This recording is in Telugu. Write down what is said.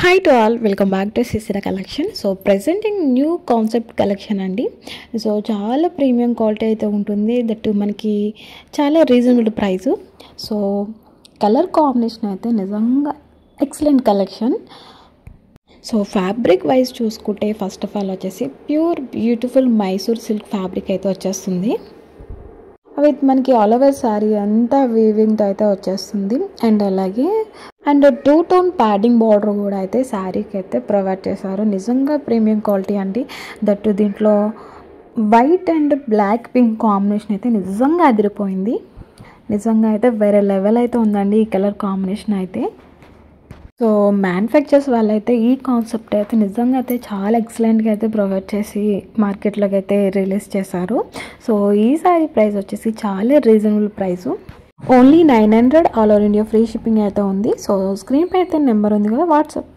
Hi to all, welcome back to సిసిరా collection. So presenting new concept collection అండి. సో చాలా ప్రీమియం క్వాలిటీ అయితే ఉంటుంది, దట్ మనకి చాలా reasonable price. So colour combination అయితే నిజంగా excellent collection. So fabric wise చూసుకుంటే ఫస్ట్ ఆఫ్ ఆల్ వచ్చేసి pure beautiful Mysore silk fabric అయితే వచ్చేస్తుంది. విత్ మనకి ఆల్ ఓవర్ శారీ అంతా వీవింగ్తో అయితే వచ్చేస్తుంది. అలాగే 2 టోన్ ప్యాడింగ్ బార్డర్ కూడా అయితే శారీకి అయితే ప్రొవైడ్ చేశారు. నిజంగా ప్రీమియం క్వాలిటీ అండి. దట్టు దీంట్లో white and black pink combination అయితే నిజంగా అదిరిపోయింది. నిజంగా అయితే వేరే లెవెల్ అయితే ఉందండి ఈ కలర్ కాంబినేషన్ అయితే. సో మ్యానుఫ్యాక్చర్స్ వాళ్ళైతే ఈ కాన్సెప్ట్ అయితే నిజంగా అయితే చాలా ఎక్సలెంట్గా అయితే ప్రొవైడ్ చేసి మార్కెట్లోకి అయితే రిలీజ్ చేశారు. సో ఈ సారీ ప్రైస్ వచ్చేసి చాలా reasonable price, only 900, all over India free shipping అయితే ఉంది. సో స్క్రీన్ పై అయితే నెంబర్ ఉంది కదా, వాట్సాప్